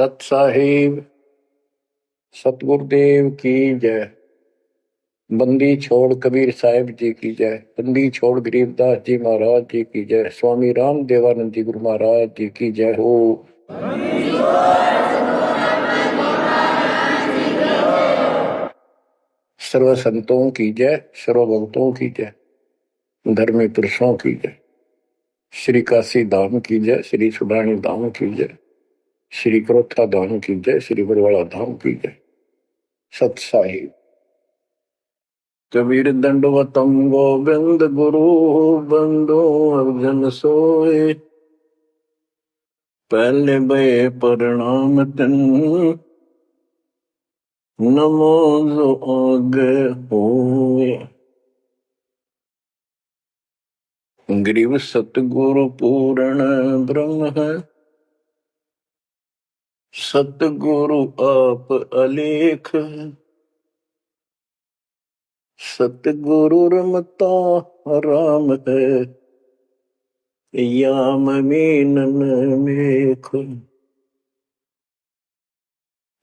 सत साहिब सतगुरुदेव की जय। बंदी छोड़ कबीर साहिब जी की जय। बंदी छोड़ गरीबदास जी महाराज जी की जय। स्वामी राम देवानंद जी गुरु महाराज जी की जय हो। सर्व संतों की जय, सर्व भक्तों की जय, धर्मी पुरुषों की जय। श्री काशी धाम की जय, श्री सुडानी धाम की जय, श्री क्रोथा धाम की जय, श्री बरवाड़ा धाम की जय। सत साहिब कबीर दंडवतम गोविंद गुरु बंदो अर्जन सोए। पहले बे प्रणाम तन नमो जो आगे होए। ग्रीव सतगुरु पूर्ण ब्रह्म है, सतगुरु आप अलेख। सतगुरु रमता राम है, याम मीनन मेख।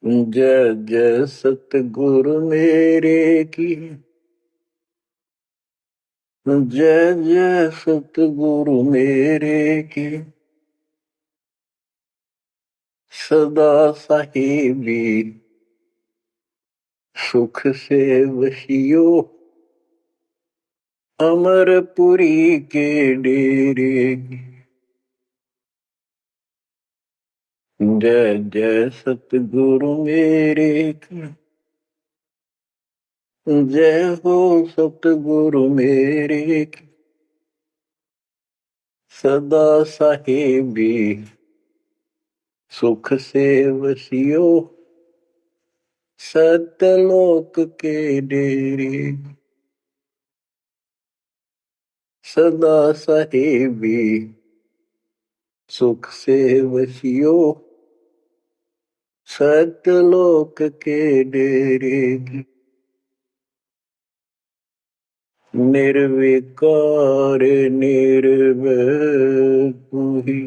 जय जय सतगुरु मेरे की, जय जय सतगुरु मेरे की। सदा साहिबी सुख से वसियो, अमरपुरी के डेरे की। जय जय सतगुरु मेरे की, जय हो सतगुरु मेरे की। सदा साहिबी सुख से वसियो, सतलोक के डेरे। सदा साहिबी सुख से वसियो, सतलोक के डेरे। निर्विकार निर्भय तू ही,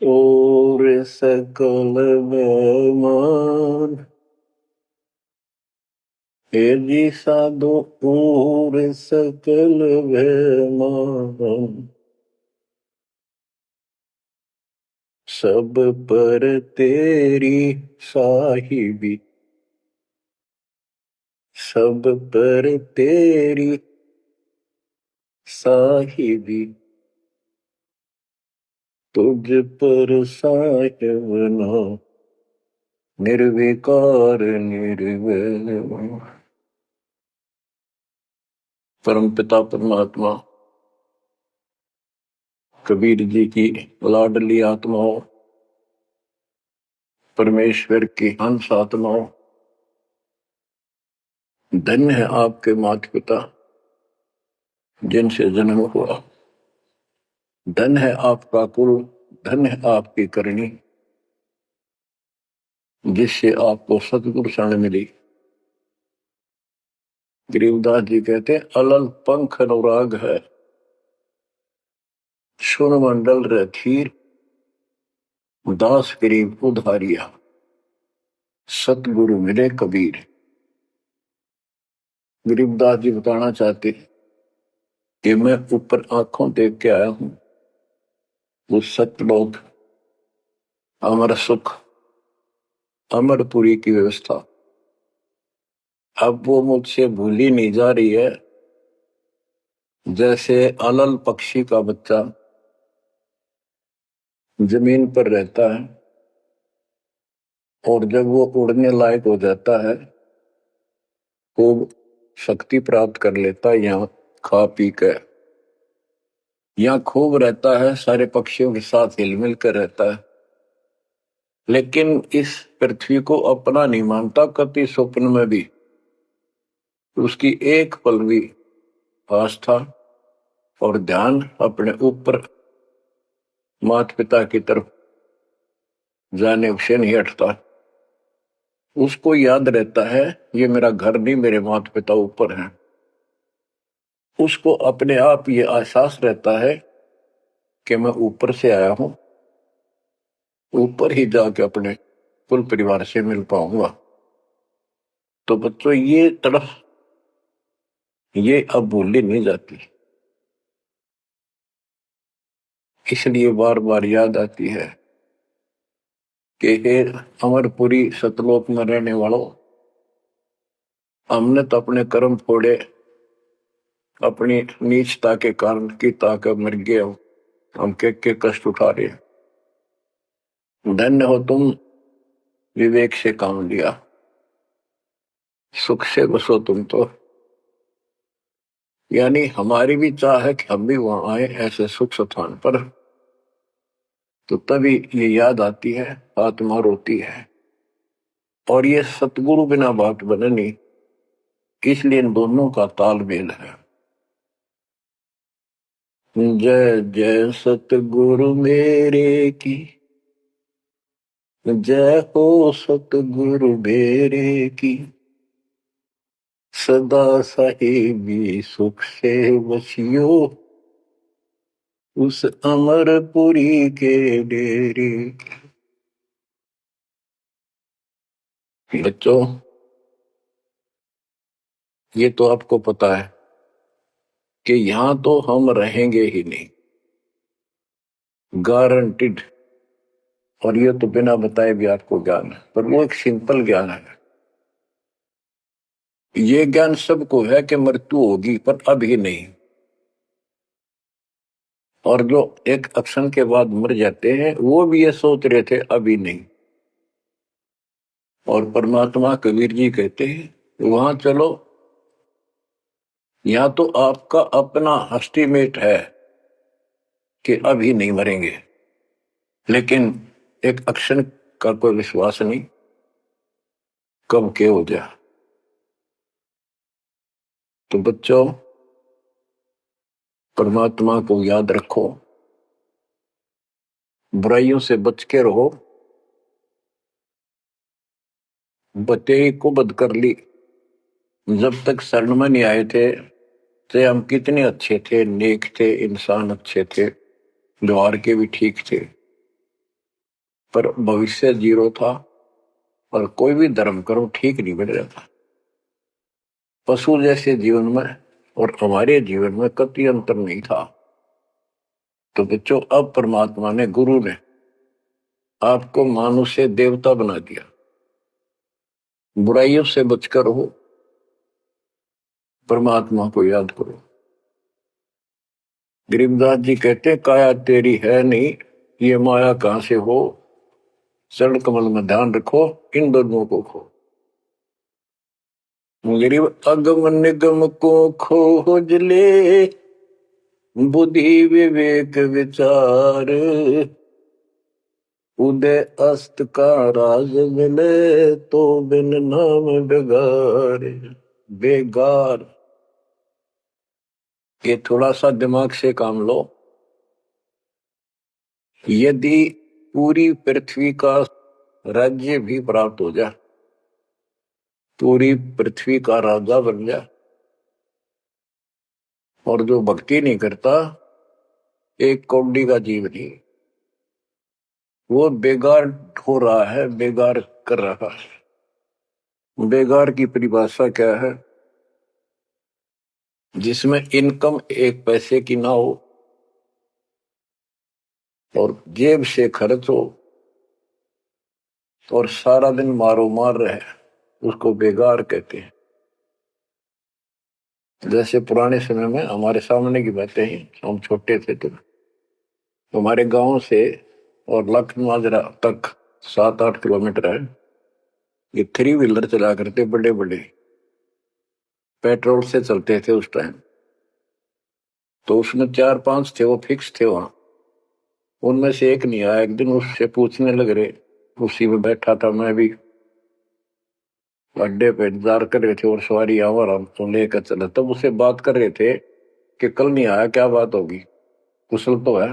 और सकल बेमान। हे जी साधो और सकल बेमान। सब पर तेरी साहिबी, सब पर तेरी साहिबी। तुझ पर साहिब ना निर्विकार निर्भय। परम पिता परमात्मा कबीर जी की लाडली आत्माओं, परमेश्वर की हंस आत्माओं, धन्य है आपके माता पिता जिनसे जन्म हुआ। धन्य है आपका कुल, धन्य है आपकी करनी जिससे आपको सतगुरु शरण मिली। गरीबदास जी कहते अलल पंख अनुराग है, सुन मंडल रथीर, दास गरीब उधारिया। सतगुरु मिले कबीर। गरीबदास जी बताना चाहते कि मैं ऊपर आंखों देख के आया हूं वो सतलोक, अमर सुख, अमरपुरी की व्यवस्था। अब वो मुझसे भूली नहीं जा रही है। जैसे अलल पक्षी का बच्चा जमीन पर रहता है और जब वो उड़ने लायक हो जाता है, खूब शक्ति प्राप्त कर लेता है, यहाँ खा पी कर यहाँ खूब रहता है, सारे पक्षियों के साथ हिलमिल कर रहता है, लेकिन इस पृथ्वी को अपना नहीं मानता कभी स्वप्न में भी। उसकी एक पल भी आस्था और ध्यान अपने ऊपर माता पिता की तरफ जाने से नहीं हटता। उसको याद रहता है ये मेरा घर नहीं, मेरे माता पिता ऊपर हैं। उसको अपने आप ये एहसास रहता है कि मैं ऊपर से आया हूं ऊपर ही जाके अपने कुल परिवार से मिल पाऊंगा। तो बच्चों ये तड़फ ये अब भूली नहीं जाती, इसलिए बार बार याद आती है कि हे अमरपुरी सतलोक में रहने वालों, हमने तो अपने कर्म फोड़े, अपनी नीचता के कारण की ताकत मर गए, हम के कष्ट उठा रहे हैं। धन्य हो तुम, विवेक से काम लिया, सुख से बसो तुम तो। यानी हमारी भी चाह है कि हम भी वहां आए ऐसे सुख स्थान पर। तो तभी ये याद आती है, आत्मा रोती है। और ये सतगुरु बिना बात बने नहीं, इसलिए इन दोनों का तालमेल है। जय जय सतगुरु मेरे की, जय हो सतगुरु मेरे की, सदा साहिबी सुख से बसियो, उस अमरपुरी के डेरे। बच्चों ये तो आपको पता है कि यहां तो हम रहेंगे ही नहीं, गारंटीड। और ये तो बिना बताए भी आपको ज्ञान है, पर वो एक सिंपल ज्ञान है। ये ज्ञान सबको है कि मृत्यु होगी, पर अभी नहीं। और जो एक क्षण के बाद मर जाते हैं वो भी ये सोच रहे थे अभी नहीं। और परमात्मा कबीर जी कहते हैं वहां चलो, यहां तो आपका अपना एस्टीमेट है कि अभी नहीं मरेंगे, लेकिन एक क्षण का कोई विश्वास नहीं कब के हो जाए। तो बच्चों परमात्मा को याद रखो, बुराइयों से बच के रहो। बतेई को बद कर ली, जब तक शरण में नहीं आए थे तो हम कितने अच्छे थे, नेक थे, इंसान अच्छे थे, व्यवहार के भी ठीक थे, पर भविष्य जीरो था। और कोई भी धर्म करो ठीक नहीं बन रहा था। पशु जैसे जीवन में और हमारे जीवन में कतई अंतर नहीं था। तो बच्चों अब परमात्मा ने, गुरु ने आपको मानुष से देवता बना दिया। बुराइयों से बचकर हो, परमात्मा को याद करो। गरीबदास जी कहते काया तेरी है नहीं, ये माया कहां से हो, चरण कमल में ध्यान रखो, इन दोनों को खो। गरीब अगम निगम को खोज ले, बुद्धि विवेक विचार, उदय अस्त का राज मिले, तो बिन नाम बेगार। बेगार, ये थोड़ा सा दिमाग से काम लो। यदि पूरी पृथ्वी का राज्य भी प्राप्त हो जाए, पूरी पृथ्वी का राजा बन जाए, और जो भक्ति नहीं करता, एक कौड़ी का जीव नहीं, वो बेगार हो रहा है, बेगार कर रहा है। बेगार की परिभाषा क्या है? जिसमें इनकम एक पैसे की ना हो और जेब से खर्च हो और सारा दिन मारो मार रहे, उसको बेगार कहते हैं। जैसे पुराने समय में हमारे सामने की बातें हैं, हम छोटे थे तो हमारे गांव से और लखनऊ तक 7-8 किलोमीटर है। ये 3 व्हीलर चला करते, बड़े बड़े पेट्रोल से चलते थे उस टाइम। तो उसमें 4-5 थे, वो फिक्स थे वहां। उनमें से एक नहीं आया। एक दिन उससे पूछने लग रहे, उसी में बैठा था मैं भी, अड्डे पे इंतजार कर रहे थे और सवारी आवर हमको लेकर चला। तब उससे बात कर रहे थे कि कल नहीं आया, क्या बात होगी, कुशल तो है?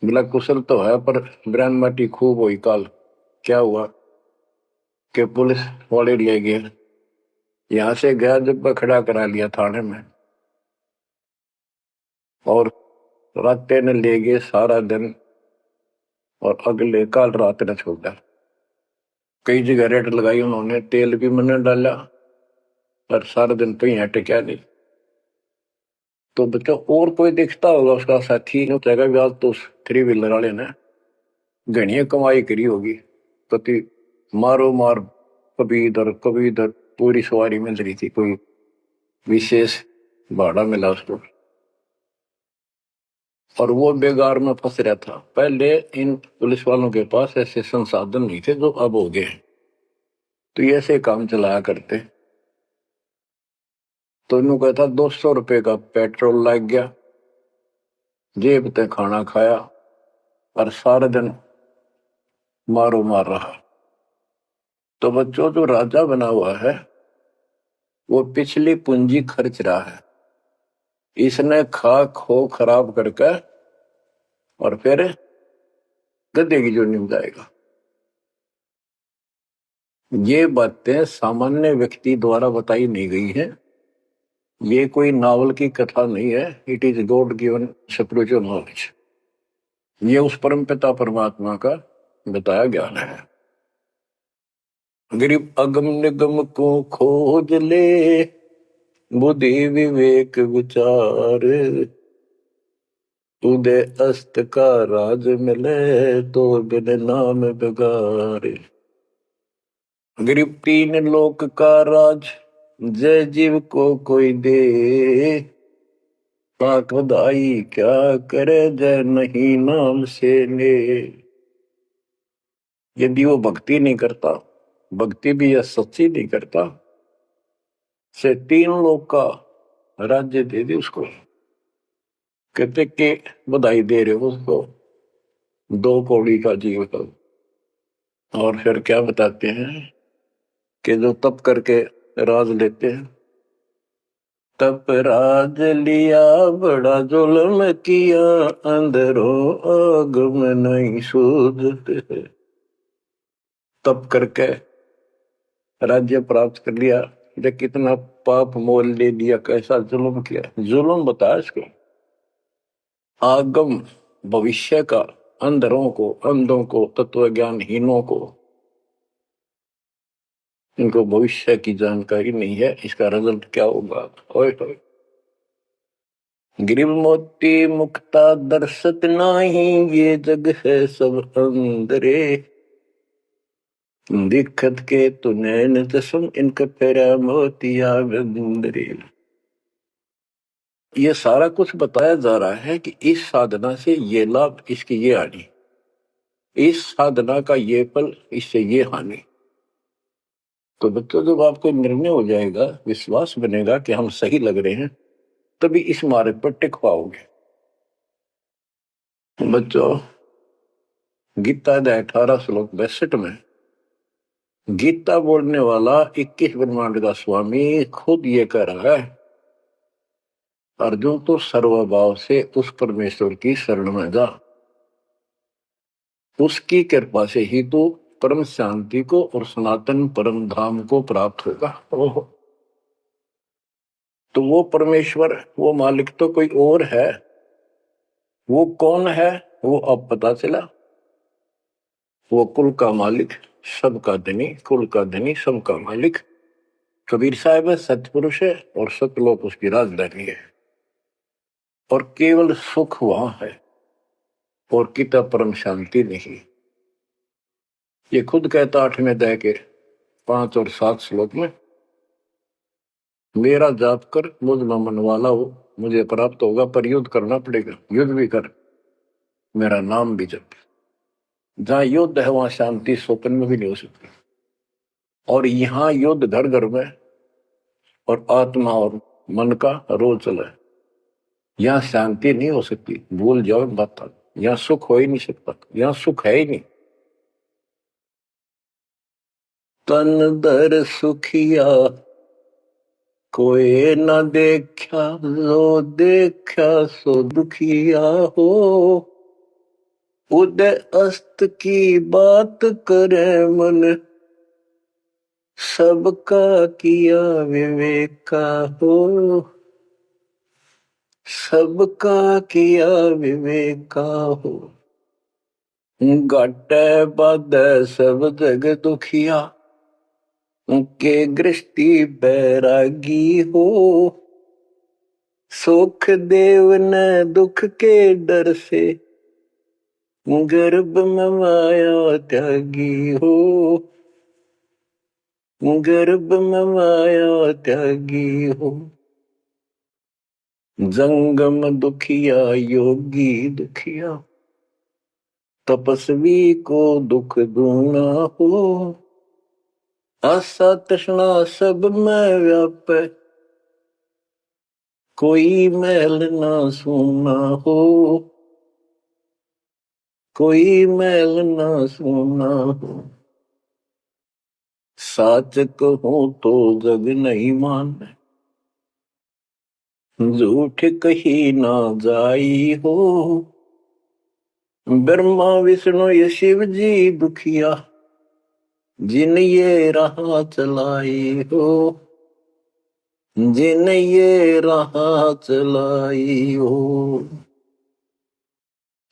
बोला कुशल तो है, पर ब्रांड माटी खूब हुई काल। क्या हुआ कि पुलिस वाले ले गए, यहां से गया जब खड़ा करा लिया थाने में, और रास्ते ने ले गए सारा दिन और अगले काल रात ने छोड़ा। कई जगह रेट लगाई उन्होंने, तेल भी मैंने डाला, पर सारा दिन तो यहाँ टिका नहीं। तो बच्चों और कोई दिखता होगा उसका साथी नहीं उठेगा भी, आज तो थ्री व्हीलर वाले ने घनी कमाई करी होगी, कति मारो मार, कभी इधर कभी इधर, पूरी सवारी मिल रही थी, कोई विशेष भाड़ा मिला उसको, और वो बेगार में फंस रहा था। पहले इन पुलिस वालों के पास ऐसे संसाधन नहीं थे जो अब हो गए, तो ये ऐसे काम चलाया करते। तो इन्हों कहता 200 रुपए का पेट्रोल लग गया, जेब ते खाना खाया, और सारा दिन मारो मार रहा। तो बच्चों जो राजा बना हुआ है वो पिछली पूंजी खर्च रहा है, इसने खा खो खराब करके और फिर गद्दे की जोनी में जाएगा। ये बातें सामान्य व्यक्ति द्वारा बताई नहीं गई है, ये कोई नावल की कथा नहीं है, it is God given spiritual knowledge. ये उस परम पिता परमात्मा का बताया ज्ञान है। गरीब अगम निगम को खोज ले, बुद्धि विवेक विचार, उदय अस्त का राज मिले, तो बिन नाम बेगारे। गरीब तीन लोक का राज, जय जीव को कोई दे, पाक बधाई क्या करे जय नहीं नाम से ले। यदि वो भक्ति नहीं करता, भक्ति भी यह सच्ची नहीं करता, से तीन लोग का राज्य दे दे उसको। कहते कि बधाई दे रहे हो उसको, 2 कौड़ी का जीव का। और फिर क्या बताते हैं कि जो तप करके राज लेते हैं, तप राज लिया बड़ा जुल्म किया, अंदरों आग में नहीं सूझते। तप करके राज्य प्राप्त कर लिया, ये कितना पाप मोल ले लिया, कैसा जुल्म किया। जुल्म बताया इसको, आगम भविष्य का, अंधरों को, अंधों को, तत्व ज्ञानहीनों को, इनको भविष्य की जानकारी नहीं है, इसका रिजल्ट क्या होगा। ओए होए, गिरिव मोती मुक्ता दर्शत नाही, ये जग है सब अंदरे, दिक्कत के तु नैन जसम, इनका फेरा मोतिया बंदरे। ये सारा कुछ बताया जा रहा है कि इस साधना से ये लाभ, इसकी ये हानि, इस साधना का ये फल, इससे ये हानि। तो बच्चों जब आपको निर्णय हो जाएगा, विश्वास बनेगा कि हम सही लग रहे हैं, तभी इस मार्ग पर टिक पाओगे। बच्चों गीता 18 श्लोक 62 में गीता बोलने वाला 21 ब्रह्मांड का स्वामी खुद ये कह रहा है, अर्जुन तो सर्वभाव से उस परमेश्वर की शरण में जा, उसकी कृपा से ही तो परम शांति को और सनातन परम धाम को प्राप्त होगा। तो वो परमेश्वर, वो मालिक तो कोई और है। वो कौन है वो अब पता चला, वो कुल का मालिक, सबका धनी, कुल का धनी, सबका मालिक कबीर साहब है, सतपुरुष है, और सतलोक उसकी राजधानी है, और केवल सुख वहां है, और किता परम शांति नहीं। ये खुद कहता 8वें अध्याय के 5 और 7 श्लोक में, मेरा जाप कर मुझ में मन वाला हो, मुझे प्राप्त होगा, पर युद्ध करना पड़ेगा, युद्ध भी कर, मेरा नाम भी जप। जहां युद्ध है वहां शांति स्वप्न में भी नहीं हो सकती, और यहाँ युद्ध घर घर में और आत्मा और मन का रोज चला है। यहाँ शांति नहीं हो सकती, भूल जाओ बात, यहाँ सुख हो ही नहीं सकता, यहाँ सुख है ही नहीं। तन दर सुखिया कोई न देखा, जो देखा सो दुखिया हो, उदय अस्त की बात करे मन, सबका किया विवेका हो, सबका किया विवेका हो। घाटे बाधे सब जग दुखिया, के गृष्टि बैरागी हो। सुख देव न दुख के डर से, गर्भ में माया त्यागी हो। गर्भ में माया त्यागी हो। जंगम दुखिया योगी दुखिया, तपस्वी को दुख दूना हो। आशा तृष्णा सब में व्यापे, कोई मैल ना सूना हो। कोई मैल ना सूना हो। साच कहूं तो जग नहीं माने, झूठ कही ना जाई हो। ब्रह्मा विष्णु ये शिव जी दुखिया, जिन ये राह चलाई हो। जिन ये राह चलाई हो।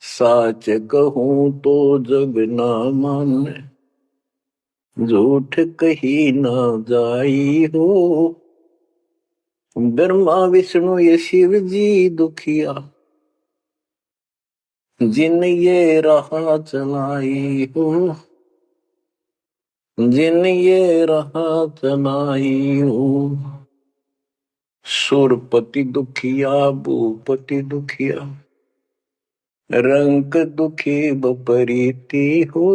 साच कहूं तो जग ना माने, झूठ कही ना जाई हो। ब्रह्मा विष्णु ये शिव जी दुखिया, जिन ये राह चलाई हो। जिन ये राह चलाई हो। सुरपति दुखिया भूपति दुखिया, रंग दुखी बपरीति हो।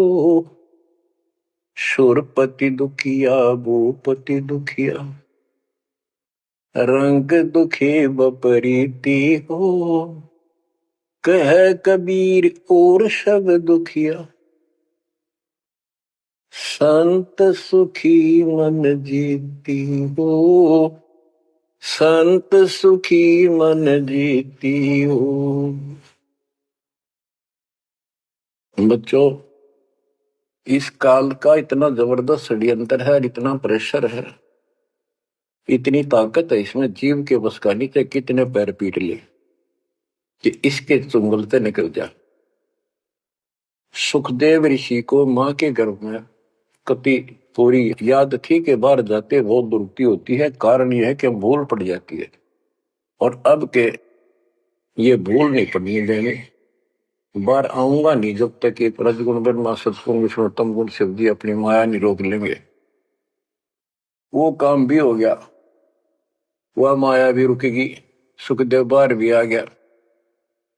सुरपति दुखिया भूपति दुखिया, रंग दुखी बपरीति हो। कह कबीर और सब दुखिया, संत सुखी मन जीती हो। संत सुखी मन जीती हो। बच्चों, इस काल का इतना जबरदस्त षड्यंत्र है, इतना प्रेशर है, इतनी ताकत है इसमें, जीव के बस का नहीं थे। कितने पैर पीट ले कि इसके चुंगल से निकल जा। सुखदेव ऋषि को मां के गर्भ में कति पूरी याद थी कि बाहर जाते बहुत दुर्गति होती है। कारण यह है कि भूल पड़ जाती है, और अब के ये भूल नहीं पड़नी देंगे। बाहर आऊंगा नहीं जब तक ये रजगुण ब्रह्मा सतगुण विष्णु तम गुण शिव जी अपनी माया नहीं रोक लेंगे। वो काम भी हो गया, वह माया भी रुकेगी, सुखदेव बाहर भी आ गया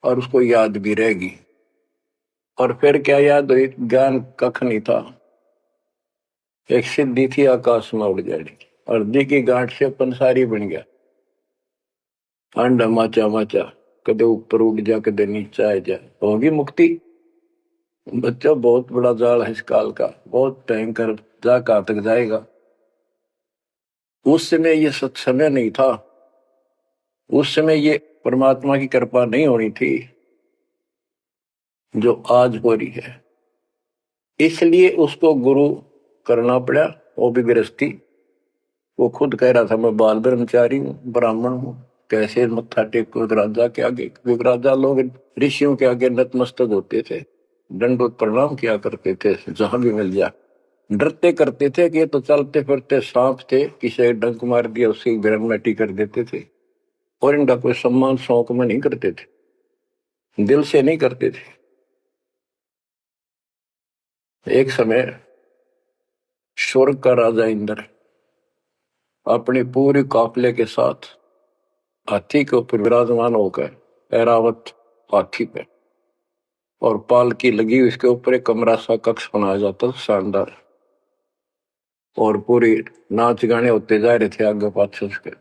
और उसको याद भी रहेगी। और फिर क्या याद हुई? ज्ञान कख नहीं था, एक सिद्धि थी आकाश में उड़ जाने की, और दी की गांठ से पंसारी बन गया। अंडा माचा माचा, कदे ऊपर उड़ जा कदे नीचे आ जा, होगी मुक्ति। बच्चों, बहुत बड़ा जाल है इस काल का, बहुत भयंकर जा कहां तक जाएगा। उस समय ये सत्समय नहीं था, उस समय ये परमात्मा की कृपा नहीं होनी थी जो आज हो रही है। इसलिए उसको गुरु करना पड़ा, वो भी गृहस्थी। वो खुद कह रहा था मैं बाल ब्रह्मचारी हूँ, ब्राह्मण हूँ, कैसे मत्था टेको राजा के आगे। क्योंकि राजा लोग ऋषियों के आगे नतमस्तक होते थे, दंडोत प्रणाम किया करते थे जहां भी मिल जाए। डरते करते थे कि ये तो चलते फिरते सांप थे, किसी डंक मार दिया उसकी ग्रहण कर देते थे। और इनका कोई सम्मान शौक में नहीं करते थे, दिल से नहीं करते थे। एक समय स्वर्ग का राजा इंद्र अपनी पूरी काफले के साथ हाथी के ऊपर विराजमान होकर, ऐरावत हाथी पे, और पालकी लगी हुई, इसके ऊपर एक कमरा सा कक्ष बनाया जाता था शानदार, और पूरी नाच गाने होते जा रहे थे आगे पाछे उसके।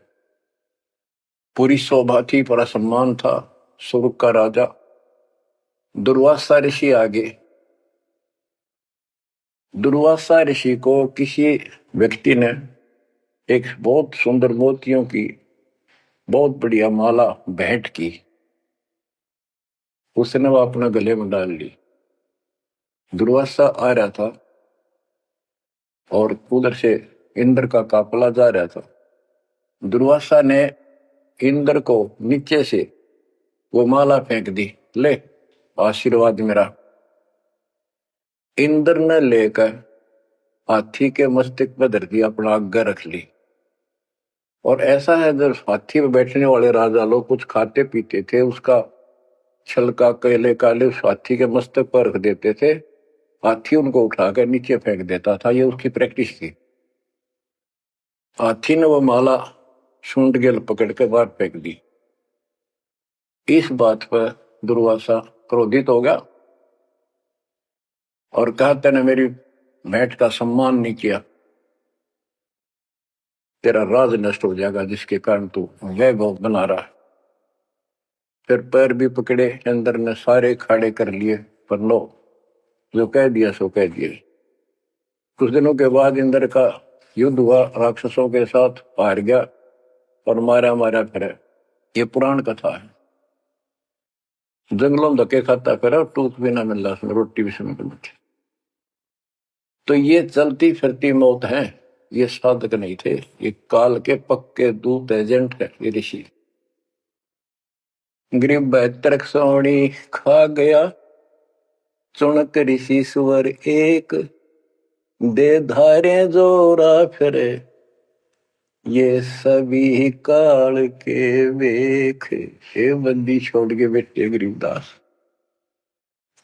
पूरी शोभा थी, बड़ा सम्मान था। स्वर्ग का राजा दुर्वासा ऋषि आगे। दुर्वासा ऋषि को किसी व्यक्ति ने एक बहुत सुंदर मोतियों की बहुत बढ़िया माला भेंट की। उसने वो अपने गले में डाल ली। दुर्वासा आ रहा था और उधर से इंद्र का काफला जा रहा था। दुर्वासा ने इंद्र को नीचे से वो माला फेंक दी, ले आशीर्वाद मेरा। इंद्र ने लेकर हाथी के मस्तक पर धर दिया, अपना आज्ञा रख ली। और ऐसा है, जब हाथी में बैठने वाले राजा लोग कुछ खाते पीते थे, उसका छलका केले काले उस हाथी के मस्तक पर रख देते थे, हाथी उनको उठाकर नीचे फेंक देता था। ये उसकी प्रैक्टिस थी। हाथी ने वो माला सूंड गेल पकड़ के बाहर फेंक दी। इस बात पर दुर्वासा क्रोधित हो गया और कहा, तूने मेरी भेंट का सम्मान नहीं किया, तेरा राज नष्ट हो जाएगा, जिसके कारण तू वैभव बना रहा है। फिर पैर भी पकड़े, अंदर ने सारे खड़े कर लिए, पर लो, जो कह दिया सो कह दिया। कुछ दिनों के बाद इंद्र का युद्ध हुआ, राक्षसों के साथ हार गया और मारा मारा फिरे। ये पुराण कथा है। जंगलों में धक्के खाता फिरा, टूक भी ना मिल रहा, रोटी भी समय मिल। तो ये चलती फिरती मौत है, ये साधक नहीं थे, ये काल के पक्के दूत एजेंट है, ये ऋषि। गरीब 72 सोनी खा गया, चुनक ऋषि सुवर एक, दे धारे जोरा फिरे, ये सभी काल के वेख। हे बंदी छोड़ के बेटे गरीबदास,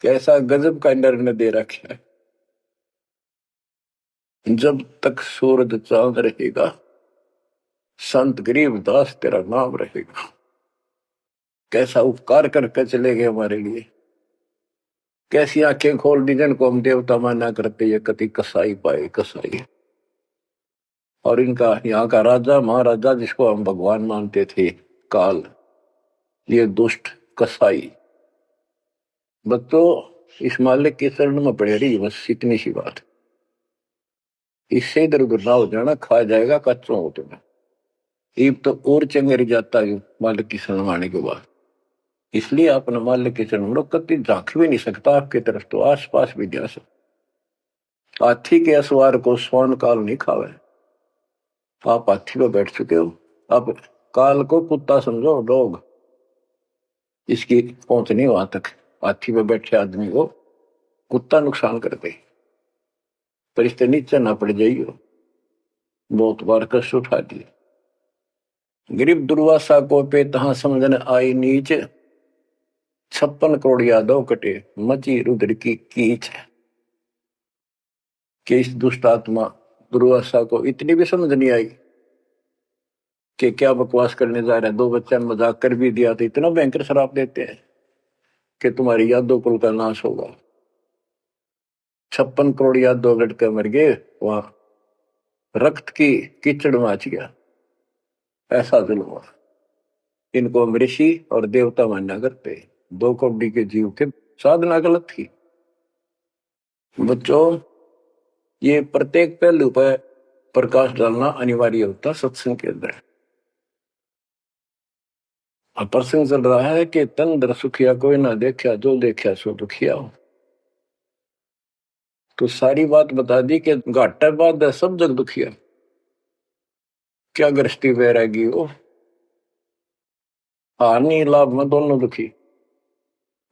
कैसा गजब का निर्णय दे रखा है। जब तक सूरज चांद रहेगा, संत गरीबदास तेरा नाम रहेगा। कैसा उपकार करके चले गए हमारे लिए, कैसी आंखें खोल दी जिनको हम देवता माना करते, ये कति कसाई पाए कसाई। और इनका यहाँ का राजा महाराजा जिसको हम भगवान मानते थे, काल, ये दुष्ट कसाई। बच्चों, इस मालिक के शरण में पड़े रही, बस इतनी सी बात। इससे इधर उधर ना हो जाना, खा जाएगा कच्चों हो तुम्हें। ईब तो और चंगेरी जाता है मालिक की शरण आने के बाद। इसलिए अपने मालिक के चरण में कभी झांक भी नहीं सकता आपकी तरफ, तो आस पास भी जा सकता। हाथी के असवार को स्वर्ण काल नहीं खावे। आप हाथी पर बैठ चुके हो, अब काल को कुत्ता समझो, डॉग। इसकी पहुंच नहीं वहां तक। हाथी पर बैठे आदमी को कुत्ता नुकसान करते, पर इससे नीचे ना पड़ जाइयो। बहुत बार कष्ट उठा दिए। गरीब दुर्वासा को पे तहां समझने आई नीच, 56 करोड़ यादव कटे, मची रुद्र की कीच। कि इस दुष्ट आत्मा दुर्वासा को इतनी भी समझ नहीं आई कि क्या बकवास करने जा रहे हैं। 2 बच्चा मजाक कर भी दिया तो इतना भयंकर शराब देते हैं कि तुम्हारी यादव कुल का नाश होगा। 56 करोड़ यादव लड़के मर गए, वहां रक्त की कीचड़ मच गया। ऐसा जुल्म हुआ। इनको हम ऋषि और देवता मानना करते, 2 कौड़ी के जीव के साधना गलत थी। बच्चों, ये प्रत्येक पहलू पर प्रकाश डालना अनिवार्य होता सत्संग के अंदर। प्रसंग चल रहा है कि तन दर सुखिया कोई ना देखा, जो देखा सो दुखिया हो। तो सारी बात बता दी कि घाटा बाद सब जग दुखिया। क्या गृहस्थी वैरागी हो, हानि लाभ में दोनों दुखी।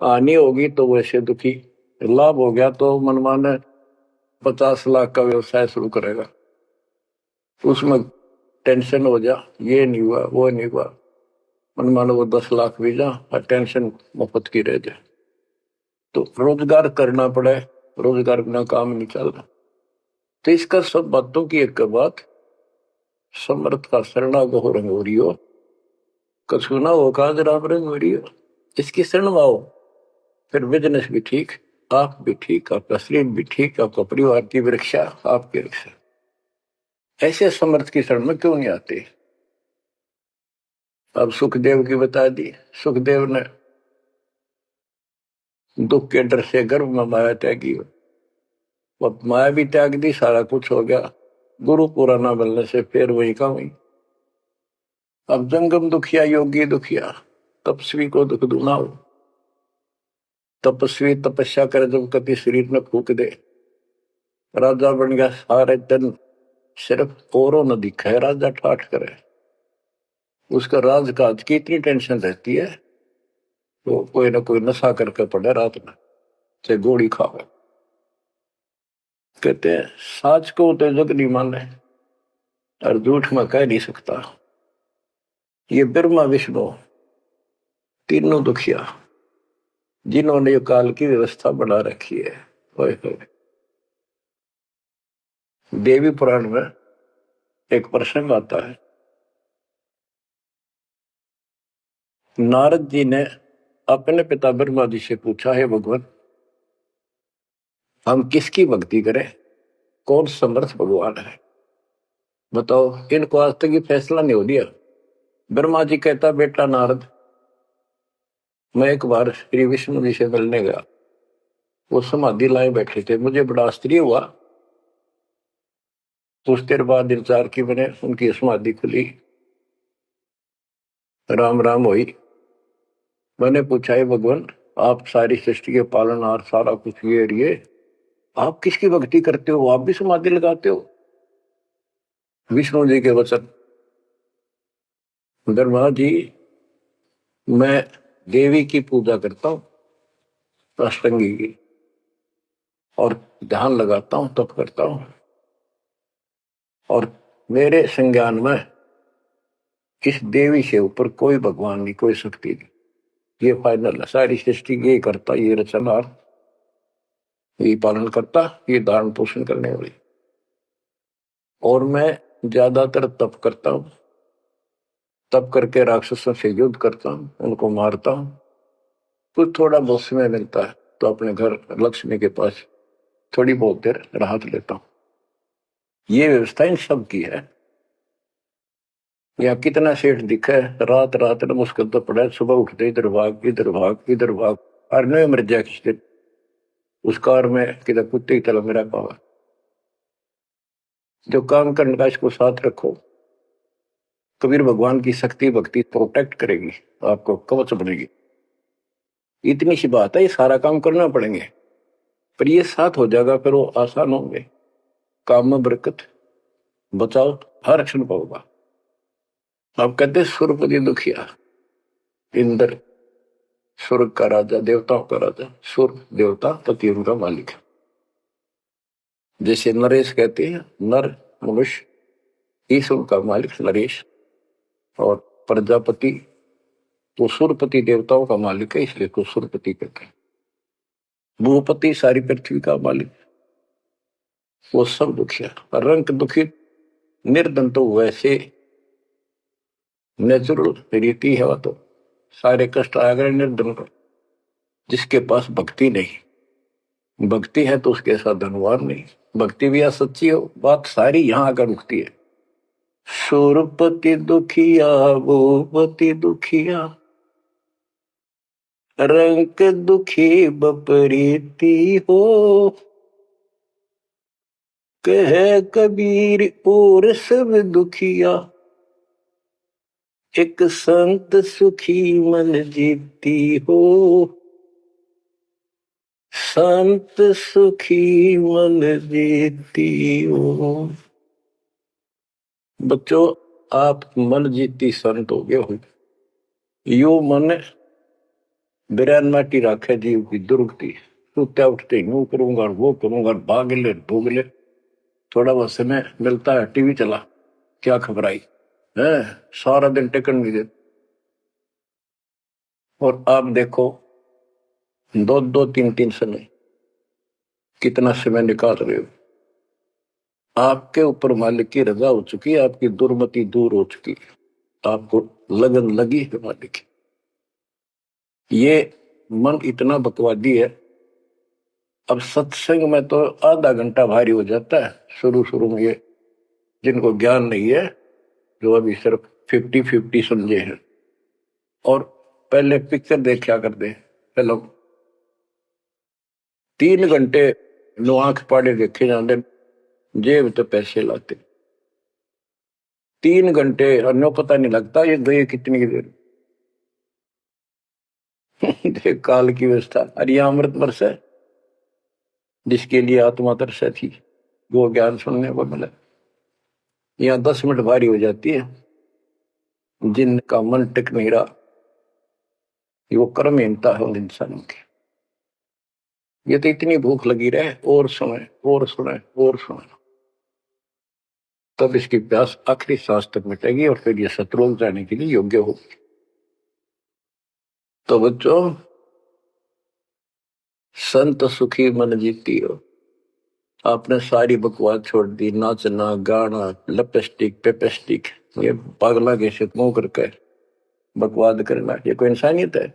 हानि होगी तो वैसे दुखी, लाभ हो गया तो मनमाने 50 लाख का व्यवसाय शुरू करेगा, उसमें टेंशन हो जा, ये नहीं हुआ वो नहीं हुआ। मनमानो वो 10 लाख भी जा और टेंशन मुफ्त की रह जाए। तो रोजगार करना पड़े, रोजगार बिना काम नहीं चल रहा। तो इसका सब बातों की एक बात, समर्थ का शरणा गो रंग हो रही हो, कछु ना हो काज राम रंग हो रही हो। इसकी शरण में आओ, फिर बिजनेस भी ठीक, आप भी ठीक, आपका शरीर भी ठीक, आपका परिवार की भी रक्षा, आपकी रक्षा। ऐसे समर्थ की शरण में क्यों नहीं आते। अब सुखदेव की बता दी। सुखदेव ने दुख के डर से गर्भ में माया त्यागी, वो माया भी त्याग दी, सारा कुछ हो गया। गुरु पूरा ना मिलने से फिर वही का वही। अब जंगम दुखिया, योगी दुखिया, तपस्वी को दुख दूना हो। तपस्वी तपस्या करे, जब कति शरीर में फूक दे, राजा बन गया, सारे दिन सिर्फ औरों न दिखे, राजा ठाठ करे। उसका राजकाज की इतनी टेंशन रहती है, तो कोई ना कोई नशा करके पड़े रात में, चाहे गोली खावे। कहते हैं साच को तो जग नहीं माने और झूठ में कह नहीं सकता। ये ब्रह्मा विष्णु तीनों दुखिया जिन्होंने ये काल की व्यवस्था बना रखी है। होए होए। देवी पुराण में एक प्रसंग आता है, नारद जी ने अपने पिता ब्रह्मा जी से पूछा, है भगवान हम किसकी भक्ति करें, कौन समर्थ भगवान है, बताओ। इनको आज तक ये फैसला नहीं हो दिया। ब्रह्मा जी कहता, बेटा नारद मैं एक बार श्री विष्णु जी से मिलने गया, वो समाधि लाए बैठे थे, मुझे बड़ा आश्चर्य हुआ। कुछ देर बाद इंतजार की मैंने, उनकी समाधि खुली, राम राम हुई। मैंने पूछा, है भगवान आप सारी सृष्टि के पालनहार, सारा कुछ ये आप किसकी भक्ति करते हो, आप भी समाधि लगाते हो। विष्णु जी के वचन, ब्रह्मा जी मैं देवी की पूजा करता हूं, अष्टंगी की, और ध्यान लगाता हूं, तप करता हूं, और मेरे संज्ञान में इस देवी से ऊपर कोई भगवान नहीं, कोई शक्ति नहीं। ये फाइनल है, सारी सृष्टि ये करता, ये रचनहार, ये पालन करता, ये धारण पोषण करने वाली। और मैं ज्यादातर तप करता हूं, तप करके राक्षसों से युद्ध करता हूं, उनको मारता हूं। कुछ थोड़ा बहुत समय मिलता है तो अपने घर लक्ष्मी के पास थोड़ी बहुत देर राहत लेता हूं। ये व्यवस्था इन सब की है। या कितना सेठ दिखा है, रात रात में मुश्किल तो पड़ा है, सुबह उठते इधर भाग इधर भाग इधर भाग, और नहीं मर जाए किस दिन उस कार में किधर कुत्ते की तरह मेरा पावा। जो काम करने का इसको साथ रखो, कबीर भगवान की शक्ति भक्ति प्रोटेक्ट करेगी, आपको कवच बनेगी। इतनी सी बात है, ये सारा काम करना पड़ेंगे, पर ये साथ हो जाएगा, फिर वो आसान होंगे। काम में बरकत, बचाओ, हर क्षण पाओगा। आप कहते सुरपति दुखिया, इंद्र स्वर्ग का राजा, देवताओं का राजा, सुर देवता पति उनका मालिक है। जैसे नरेश कहते हैं, नर मनुष्य ईश्वर का मालिक नरेश, और प्रजापति तो सुरपति देवताओं का मालिक है, इसलिए तो सुरपति कहते हैं। भूपति सारी पृथ्वी का मालिक, वो सब दुखिया। रंग दुखी निर्धन तो वैसे नेचुरल रीति है, वह तो सारे कष्ट आ गए निर्धन को। जिसके पास भक्ति नहीं, भक्ति है तो उसके साथ धनवान नहीं। भक्ति भी सच्ची हो, बात सारी यहां आकर रुकती है। सुरपति दुखिया भूपति दुखिया, रंग दुखी बपरीती हो, कह कबीर और सब दुखिया, एक संत सुखी मन जीती हो, संत सुखी मन जीती हो। बच्चों आप मन जीती संत हो गए हो। यो मन बिरान माटी राखे जीव की दुर्गति, सुत्या उठते यूं करूंगा वो करूंगा, भाग ले भोग ले, थोड़ा बहुत समय मिलता है टीवी चला, क्या खबर आई है, सारा दिन टिकन नहीं देते। और आप देखो दो दो तीन तीन समय कितना समय निकाल रहे हो। आपके ऊपर मालिक की रजा हो चुकी है, आपकी दुर्मति दूर हो चुकी है, आपको लगन लगी है मालिक की। ये मन इतना बकवादी है। अब सत्संग में तो आधा घंटा भारी हो जाता है शुरू शुरू में, ये जिनको ज्ञान नहीं है, जो अभी सिर्फ 50-50 समझे हैं, और पहले पिक्चर देखा करते पहले 3 घंटे नो आंख पाड़े देखे जाते, जेब तो पैसे लाते 3 घंटे, अन्य पता नहीं लगता ये गए कितनी देर। देख काल की व्यवस्था। अरे अमृत वर्ष है, जिसके लिए आत्मा तरसा थी वो ज्ञान सुनने को मिला। यहाँ 10 मिनट भारी हो जाती है। जिनका मन टिक नहीं रहा, वो कर्महीनता है उन इंसानों की। ये तो इतनी भूख लगी रहे और सुने और सुने और सुने, तब इसकी प्यास आखिरी सांस तक मिटेगी और फिर ये शत्रुओं जाने के लिए योग्य होगी। तो बच्चों, संत सुखी मन जीती हो। आपने सारी बकवास छोड़ दी, नाचना गाना लिपस्टिक पेपस्टिक, ये पागला के से मुंह करके बकवाद करना, ये कोई इंसानियत है?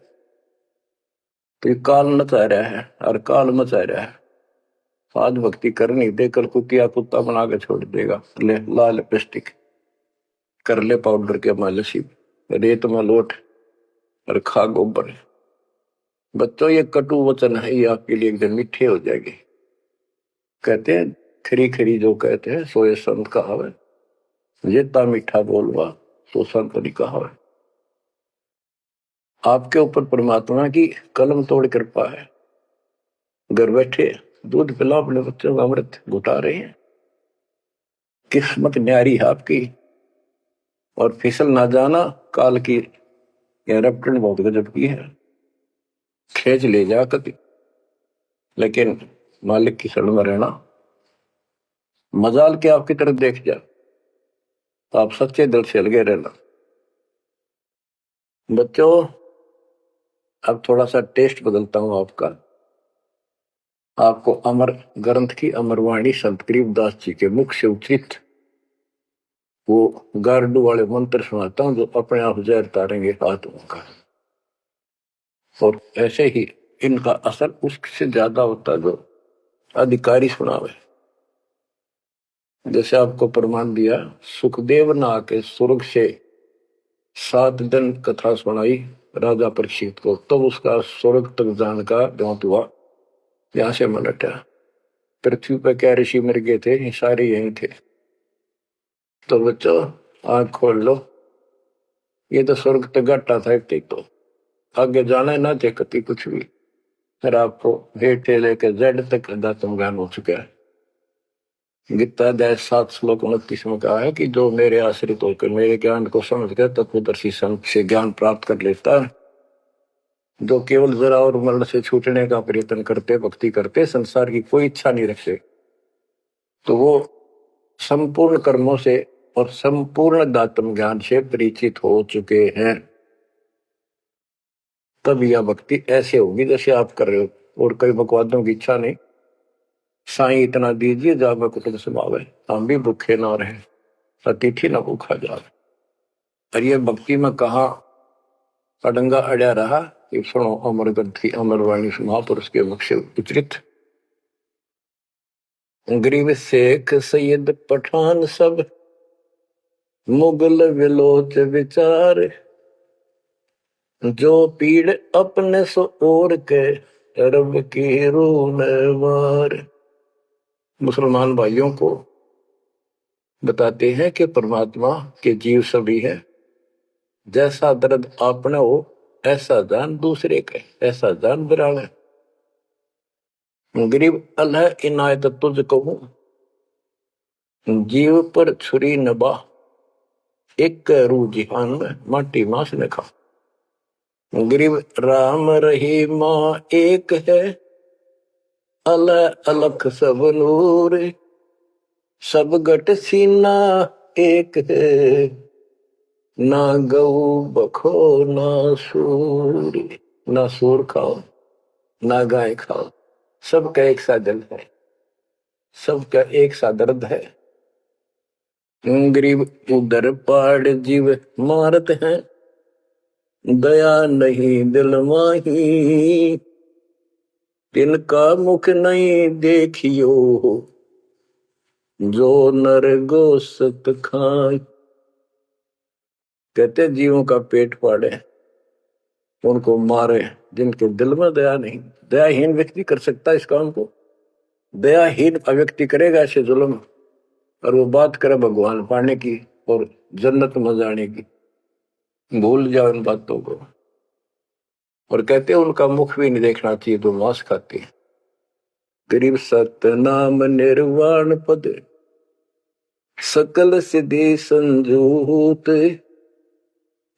तो ये काल मचा रहा है और काल मचा रहा है। साध भक्ति करनी दे, कल कुतिया कुत्ता बना के छोड़ देगा। ले ला लिपस्टिक, कर ले पाउडर के मालिश, रेत में लोट और खा गोबर। बच्चों, ये कटु वचन है, ये आपके लिए एक दिन मीठे हो जाएंगे। कहते हैं खरी खरी जो कहते हैं सो ये संत कहावे, जितना मीठा बोलवा तो संत नहीं कहावे। आपके ऊपर परमात्मा की कलम तोड़ कृपा है। घर बैठे दूध पिलाओ अपने बच्चों का, अमृत घुटा रहे हैं। किस्मत न्यारी है आपकी। और फिसल ना जाना, काल की रपटन बहुत गजब की है, खेच ले जा कभी, लेकिन मालिक की शरण में रहना। मजाल के आपकी तरफ देख जा तो आप सच्चे दिल से लगे रहना। बच्चों, अब थोड़ा सा टेस्ट बदलता हूं आपका। आपको अमर ग्रंथ की अमरवाणी संत गरीबदास जी के मुख से उचित वो गारडू वाले मंत्र सुनाता हूं, जो अपने आप जहर तारेंगे आत्मा का। और ऐसे ही इनका असर उससे ज्यादा होता जो अधिकारी सुनावे। जैसे आपको प्रमाण दिया, सुखदेव ने आके स्वर्ग से 7 दिन कथा सुनाई राजा परीक्षित को, तब उसका स्वर्ग तक जाने का द्योत हुआ। यहां से मन हटा। पृथ्वी पर क्या ऋषि मर गए थे, ये सारे यही थे। तो बच्चों, आंख खोल लो, ये तो स्वर्ग तक घाटा था। तो आगे जाना है ना देखती कुछ भी, फिर आपको हेठ से लेकर जेड तक दातम ज्ञान हो चुका है। गीता अध्याय 7 श्लोक 29 में कहा है कि जो मेरे आश्रित होकर मेरे ज्ञान को समझ कर तत्वदर्शी संत से ज्ञान प्राप्त कर लेता है, जो केवल जरा और मरण से छूटने का प्रयत्न करते, भक्ति करते, संसार की कोई इच्छा नहीं रखते, तो वो संपूर्ण कर्मों से और संपूर्ण दातम ज्ञान से परिचित हो चुके हैं। तब यह भक्ति ऐसे होगी जैसे आप कर रहे हो, और कई बकवादों की इच्छा नहीं। साईं इतना दीजिए जावे कुटुंब समावे, हम भी भूखे ना रहे, अतिथि न भूखा जावे। और ये भक्ति में कहा अडंगा अड़ा रहा कि सुनो अमर ग्रंथी अमरवाणी महापुरुष के मुख से उच्चरित। गरीब शेख सैयद पठान सब मुगल विलोच विचार, जो पीड़ अपने सो और के रब की रूह वार। मुसलमान भाइयों को बताते हैं कि परमात्मा के जीव सभी है। जैसा दर्द आपने हो ऐसा जान दूसरे के, ऐसा जान बिराने। गरीब अल्लाह इनायत तुझ कहूं, जीव पर छुरी नबा, एक रू जिहान में माटी मांस ने खा। गरीब राम रही माँ एक है, अल्लाह अलख सब नूर, सब गट सीना एक है, ना गऊ बखो ना सूर। ना सूर खाओ ना गाय खाओ, सबका एक सा दिल है, सबका एक सा दर्द है। गरीब उधर पाड़ जीव मारत हैं, दया नहीं दिल माही, तिनका मुख नहीं देखियो, जो नर गोसत खाए। कहते जीवों का पेट फाड़े, उनको मारे, जिनके दिल में दया नहीं। दयाहीन व्यक्ति कर सकता है इस काम को। दयाहीन व्यक्ति करेगा ऐसे जुल्म, और वो बात करे भगवान पाने की और जन्नत में जाने की, भूल जाओ इन बातों को। और कहते हैं उनका मुख भी नहीं देखना चाहिए तो मांस खाते हैं। गरीब सत नाम निर्वाण पद, सकल सिद्धि संजूत,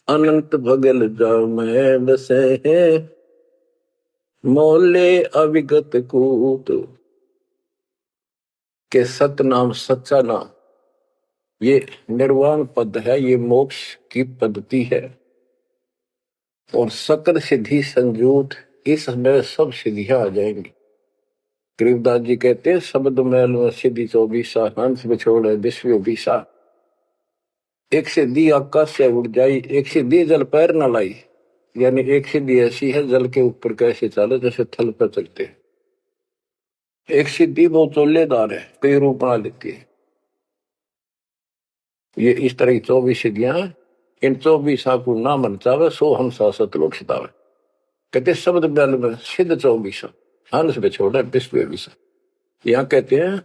अनंत भगल जा में बसे हैं, मोले अविगत कूत के सतनाम सच्चा नाम, ये निर्वाण पद है, ये मोक्ष की पद्धति है। और सकल सिद्धि संजूत, इसमें सब सिद्धियां आ जाएंगी। गरीबदास जी कहते हैं शब्द मैल में सिद्धि 24 हंस बिछोड़ विश्व 20। एक सिद्धि आकाश से उड़ जाई, एक सिद्धि जल पैर न लाई। यानी एक सिद्धि ऐसी है जल के ऊपर कैसे चले जैसे थल पर चलते हैं। एक सिद्धि बहुत चोलेदार है, कई रूप बना लेती है। ये इस तरह की 24 सिद्धियां, इन 24 को ना मन चावे सो हम सासत लोग सितावे। कहते शब्द बल में सिद्ध 24 हंस बिछोड़ विश्व 20। यहाँ कहते हैं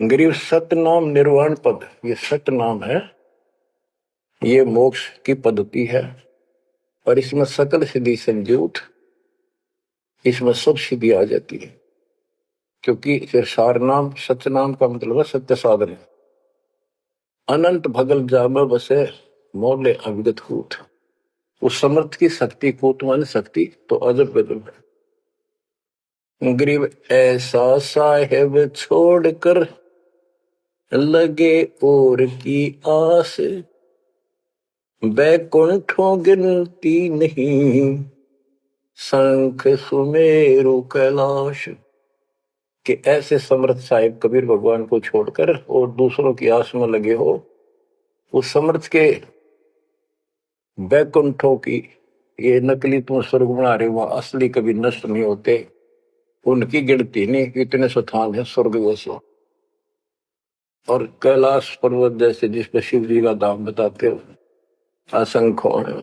गरीब सतनाम निर्वाण पद, ये सतनाम है, ये मोक्ष की पद्धति है। और इसमें सकल सिद्धि संजूत, इसमें सब सिद्धि आ जाती है। क्योंकि फिर सार नाम सतनाम का मतलब है सत्य साधन। अनंत भगल जाम बसे मोले अविगत कूत, उस समर्थ की शक्ति कूत मान शक्ति तो अजब गजब है। गरीब ऐसा साहेब छोड़कर लगे और की आस, बैकुंठों गिनती नहीं शंख सुमेरु कैलाश। कि ऐसे समर्थ साहिब कबीर भगवान को छोड़कर और दूसरों की आस में लगे हो, उस समर्थ के बैकुंठों की, ये नकली तुम स्वर्ग बना रहे हो, असली कभी नष्ट नहीं होते, उनकी गिनती नहीं, इतने स्थान है स्वर्ग जैसे। और कैलाश पर्वत जैसे जिस पर शिव जी का दाम बताते हो असंख्य है।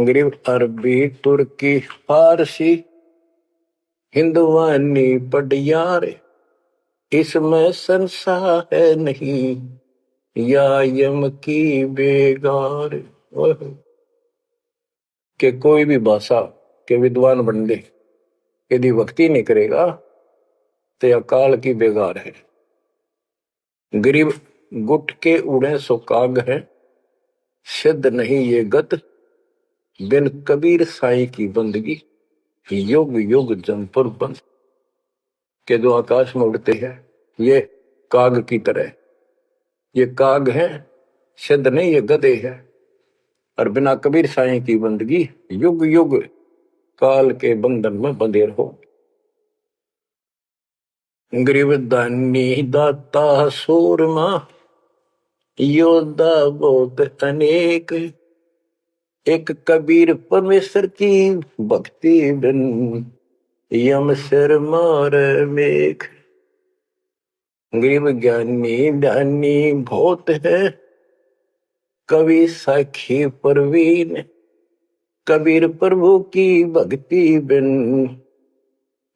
गरीब अरबी तुर्की फारसी हिंदुवानी पटियार, इसमें संसार है नहीं या यम की बेगार। कि कोई भी भाषा के विद्वान बंदे यदि भक्ति नहीं करेगा तो यह काल की बेगार है। गरीब गुट के उड़े सो काग है, सिद्ध नहीं ये गत बिन कबीर साईं की बंदगी युग युग जमपुर बंद। के जो आकाश में उड़ते हैं ये काग की तरह, ये काग है, सिद्ध नहीं ये गधे है। और बिना कबीर साईं की बंदगी युग युग काल के बंधन में बंधे रहो। गरीब दानी दाता सूरमा योद्धा बहुत अनेक, एक कबीर परमेश्वर की भक्ति बिन यम सिर मार मेघ। गरीब ज्ञानी ध्यानी बहुत है, कवि साखी परवीन, कबीर प्रभु की भक्ति बिन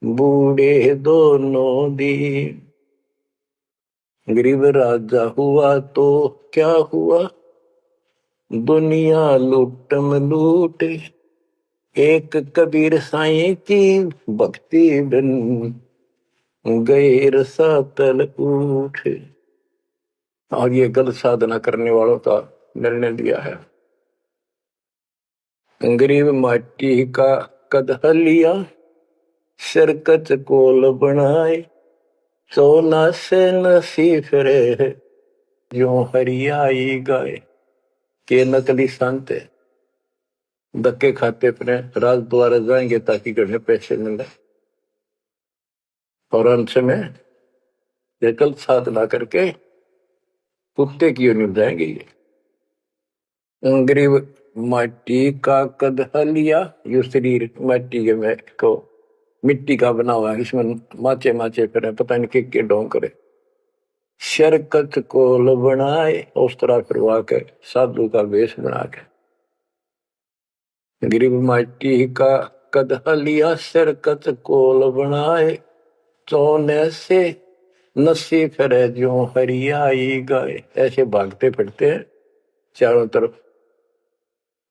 बूढ़े दोनों दीन। गरीब राजा हुआ तो क्या हुआ, दुनिया लूटम लूट, एक कबीर साईं की भक्ति बिन गैर सातल उठ। और ये गलत साधना करने वालों का निर्णय दिया है। गरीब माटी का कदह लिया, सिरकत कोल बनाए, सोना से नसी फिरे जो हरियाई गाय। के नकली संत धक्के खाते अपने राज द्वारा जाएंगे ताकि घर में पैसे मिले, और अंत में ये गलत साधना करके कुत्ते की ओर निभ जाएंगे। ये गरीब माटी का कदह लिया, यो शरीर माटी के में को मिट्टी का बना हुआ है, इसमें माचे माचे फिर पता नहीं के ढोंग करे। शरकत कोल बनाए, उस तरह फिरवा के साधु का वेश बना के। गरीब माटी का कदह लिया, शरकत कोल बनाए, चौने से नसी फिरे जो हरियाई गाय। ऐसे भागते फिरते हैं चारों तरफ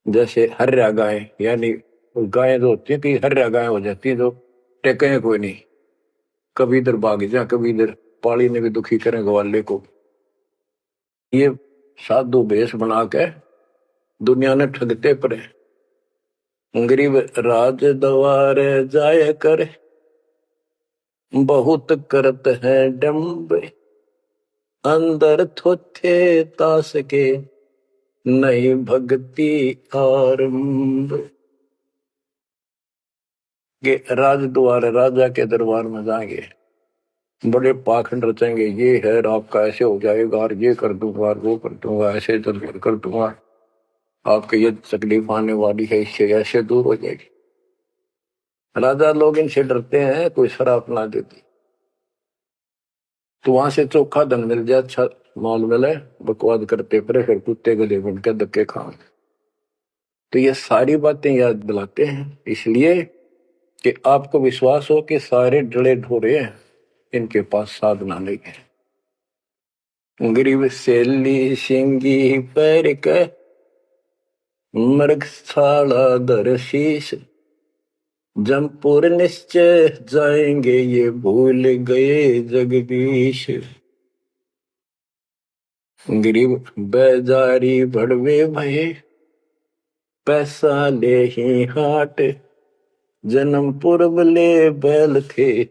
जैसे हर्या गाय, यानी गायें जो होती है कि हर्या गाय हो जाती है जो टेके कोई नहीं, कभी इधर भाग जा कभी इधर, पाली ने भी दुखी करें ग्वाले को। ये साधु भेष बना के दुनिया ने ठगते पड़े। गरीब राज द्वारे जाय कर, बहुत करत है डम्ब, अंदर थोथे तास के, नहीं भक्ति आरंभ। के राज द्वार, राजा के दरबार में जाएंगे, बड़े पाखंड रचेंगे, ये है आपका ऐसे हो जाएगा, और ये कर दूंगा, और वो कर दूंगा, ऐसे कर दूंगा, आपके ये तकलीफ आने वाली है, इससे ऐसे दूर हो जाएगी। राजा लोग इनसे डरते हैं, कोई शराब ना देती तो वहां से चोखा धन मिल जाए, अच्छा माल मिले, बकवाद करते फिर कुत्ते गले बन के धक्के खाओ। तो ये सारी बातें याद दिलाते हैं, इसलिए कि आपको विश्वास हो कि सारे डले ढोरे हैं, इनके पास साधना नहीं है। गरीब सेली सिंगी पैर के, मृग साला दर शीश, जमपुर निश्चय जाएंगे, ये भूल गए जगदीश। गरीब बेजारी भड़वे भये, पैसा ले ही हाट, जन्म पूर्व ले बैल थे,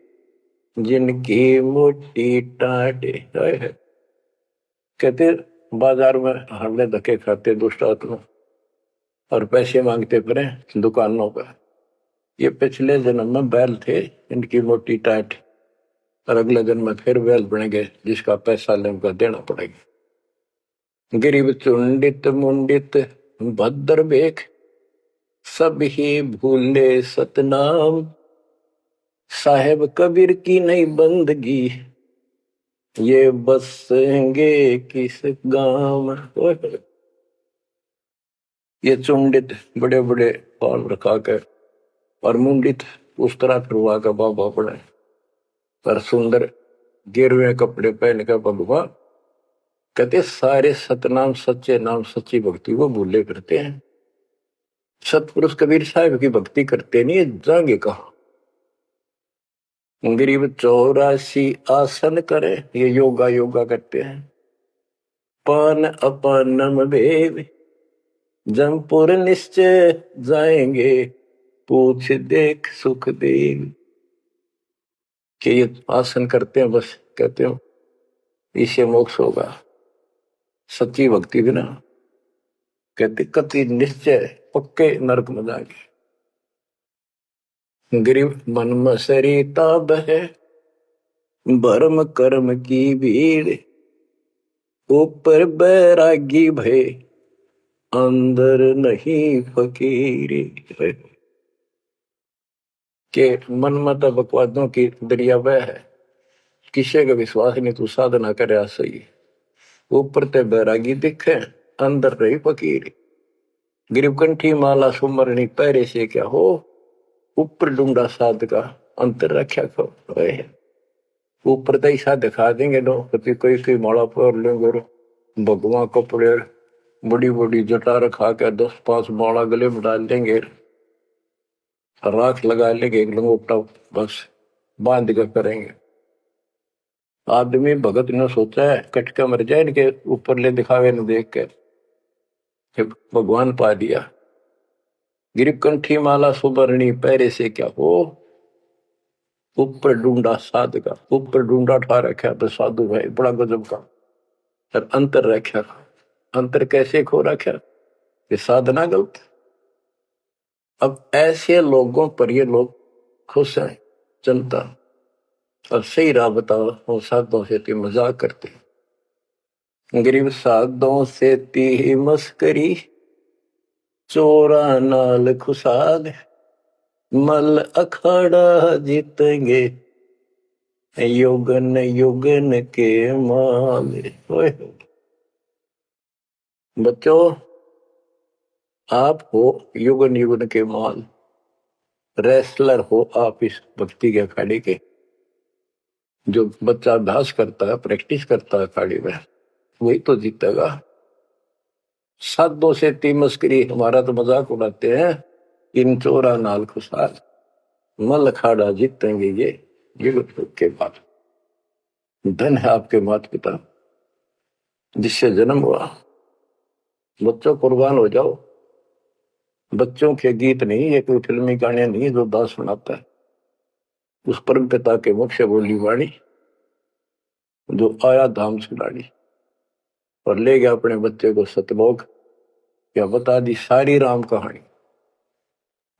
जिनकी मोटी टाट। कहते बाजार में हमने धक्के खाते दुष्ट आत्मा, और पैसे मांगते फिरे दुकानों पर, ये पिछले जन्म में बैल थे, इनकी मोटी टाट, और अगले जन्म में फिर बैल बनेंगे, जिसका पैसा उनका देना पड़ेगा। गरीब चुंडित मुंडित भद्र बेख, सब ही भूले सतनाम, साहेब कबीर की नहीं बंदगी, ये बसेंगे किस गांव। ये चुंडित बड़े बड़े बाल रखा कर, और मुंडित उस तरह फिरवा कर बाबा पड़े, पर सुंदर गिरवे कपड़े पहन कर भगवान। कहते सारे सतनाम सच्चे नाम सच्ची भक्ति को भूले करते हैं। सतपुरुष कबीर साहब की भक्ति करते नहीं, जाएंगे कहा। गरीब 84 आसन करे, ये योगा योगा करते हैं। पान अपानम भेव, जमपुर निश्चय जाएंगे, पूछ देख सुख देव। कि ये आसन करते हैं, बस कहते हो इससे मोक्ष होगा। सच्ची भक्ति बिना कहते कति निश्चय पक्के नरक में जाएंगे। गरीब मन मसरी ताब है, भरम कर्म की भीड़, ऊपर बैरागी भय, अंदर नहीं फकीरी। के मन मत बकवादों की दरिया बह है, किसी का विश्वास नहीं, तू साधना करे सही, ऊपर ते बैरागी दिखे, अंदर रही फकीरी। गरीब कंठी माला सुमरनी पैरे से क्या हो, ऊपर डूंडा साध का, अंतर रक्षा खो। ऊपर तो ऐसा दिखा देंगे नो, कभी कोई कोई माला पर लेंगे, भगवान कपड़े बड़ी बड़ी जटा रखा के 10-5 माला गले में डाल देंगे, राख लगा लेंगे, एक लंगोटा बस बांध कर करेंगे। आदमी भगत ने सोचा है कटका मर जाए, इनके ऊपर ले दिखावे न देख कर भगवान पा दिया। गिरिप कंठी माला सुबरणी पैरे से क्या हो, ऊपर ढूंढा साध का, ऊपर ढूंढा ठा रखा तो साधु भाई बड़ा गजब का, और अंतर रखा। अंतर कैसे खो रखा, ये साधना गलत। अब ऐसे लोगों पर ये लोग खुश हैं जनता, और सही राह बताओ, वो साधुओं से ती मजाक करते। गरीब साधुओं से ती मस्करी, चोरा नाल खुशाल, मल अखाड़ा जीतेंगे, युगन युगन के माल। बच्चों आप हो युगन युगन के माल, रेसलर हो आप इस भक्ति के अखाड़े के। जो बच्चा अभ्यास करता है, प्रैक्टिस करता है अखाड़े में, वही तो जीतेगा। साधुओं से ती मस्करी, हमारा तो मजाक उड़ाते हैं, इन चोरा नाल खुशाल, मल अखाड़ा जीतेंगे ये युग के बाद। धन है आपके माता पिता जिससे जन्म हुआ। बच्चों कुर्बान हो जाओ, बच्चों के गीत नहीं, ये कोई फिल्मी कहानियां नहीं जो दास सुनाता है। उस परम पिता के मुख से बोली वाणी जो आया धाम से लाड़ी और ले गया अपने बच्चे को सतलोक, या बता दी सारी राम कहानी।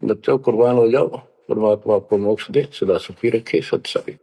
बच्चों कुर्बान हो जाओ, परमात्मा आपको मोक्ष दे, सदा सुखी रखे। सत्संग।